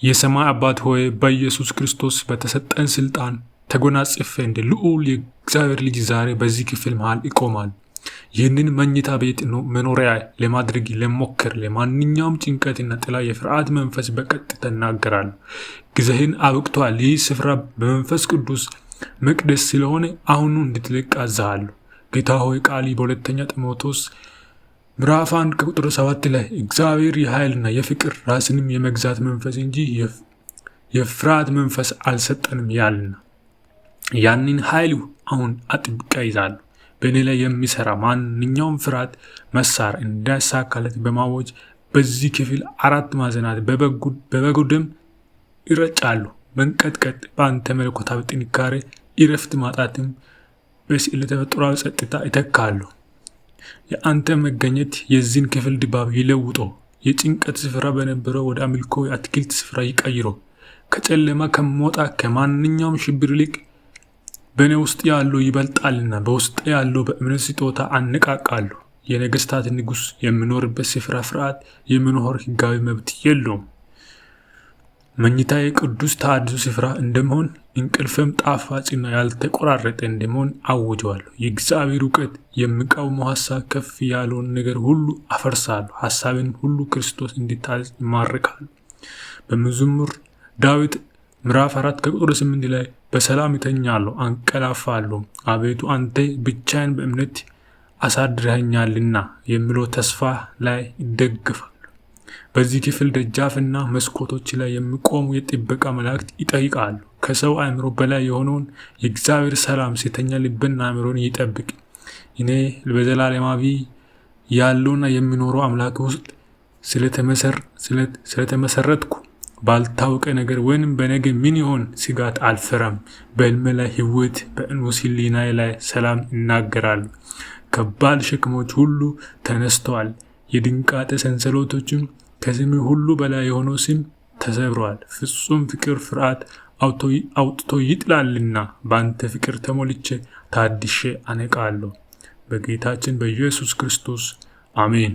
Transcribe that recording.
የሰማይ አባት ሆይ በኢየሱስ ክርስቶስ በተሰጠን ስልጣን ተጎናጽፌ እንደ ልዑል የእግዚአብሔር ልጅ ዛሬ በዚህ ክፍል መሃል ይቆማል። ይህንን መኝታ ቤት መኖሪያ ለማድረግ ለሞከር ለማንኛውም ጭንቀትና ጥላ የፍርሃት መንፈስ በቀጥታ እናገራለሁ። ጊዜህን አብቅቷል። ይህ ስፍራ በመንፈስ ቅዱስ መቅደስ ስለሆነ አሁኑ እንድትለቅ አዝሃለሁ። ጌታ ሆይ ቃሊ በሁለተኛ ጢሞቴዎስ ምዕራፍ 1 ቁጥር 7 ላይ እግዚአብሔር የኃይልና የፍቅር ራስንም የመግዛት መንፈስ እንጂ የፍርሃት መንፈስ አልሰጠንም ያልና ያንን ኃይል አሁን አጥብቄ ይዛለሁ። በእኔ ላይ የሚሰራ ማንኛውም ፍርሃት መሳር እንዳይሳካለት በማወጅ በዚህ ክፍል 4 ማዕዘናት በበጉ ደም ይረጫሉ። መንቀጥቀጥ በአንተ መለኮታዊ ጥንካሬ እረፍት ማጣትም በስዕል ተፈጥሯዊ ጸጥታ ይተካሉ። የአንተ መገኘት የዚህን ክፍል ድባብ ይለውጦ። የጭንቀት ስፍራ በነበረው ወደ አምልኮ የአትክልት ስፍራ ይቀይሮ። ከጨለማ ከሞጣ ከማንኛውም ሽብር ይልቅ በእኔ ውስጥ ያለው ይበልጣልና በውስጥ ያለው በእምነት ስጦታ አነቃቃለሁ። የነገስታት ንጉሥ የሚኖርበት ስፍራ ፍርሃት የመኖር ህጋዊ መብት የለውም። መኝታዬ ቅዱስ ተሐድሶ ስፍራ እንደመሆን እንቅልፍም ጣፋጭና ያልተቆራረጠ እንደመሆን አውጀዋለሁ። የእግዚአብሔር እውቀት የሚቃወመው ሀሳብ ከፍ ያለውን ነገር ሁሉ አፈርሳለሁ። ሀሳብን ሁሉ ክርስቶስ እንዲታዘዝ ይማርካሉ። በመዝሙር ዳዊት ምዕራፍ 4 ከቁጥር 8 ላይ በሰላም ይተኛለሁ አንቀላፋለሁ፣ አቤቱ አንተ ብቻዬን በእምነት አሳድረኸኛልና የሚለው ተስፋ ላይ ይደግፋል። በዚህ ክፍል ደጃፍና መስኮቶች ላይ የሚቆሙ የጥበቃ መላእክት ይጠይቃሉ። ከሰው አእምሮ በላይ የሆነውን የእግዚአብሔር ሰላም ሴተኛ ልብና አእምሮን ይጠብቅ። እኔ በዘላለማዊ ያለውና የሚኖረው አምላክ ውስጥ ስለተመሰረትኩ ባልታወቀ ነገር ወይንም በነገ ምን ይሆን ስጋት አልፈራም። በሕልሜ ላይ ሕይወት፣ በእንውስ ሕሊናዬ ላይ ሰላም ይናገራሉ። ከባድ ሸክሞች ሁሉ ተነስተዋል። የድንጋጤ ሰንሰለቶችም ከስም ሁሉ በላይ የሆነው ስም ተሰብረዋል። ፍጹም ፍቅር ፍርሃት አውጥቶ ይጥላልና በአንተ ፍቅር ተሞልቼ ታድሼ አነቃለሁ። በጌታችን በኢየሱስ ክርስቶስ አሜን።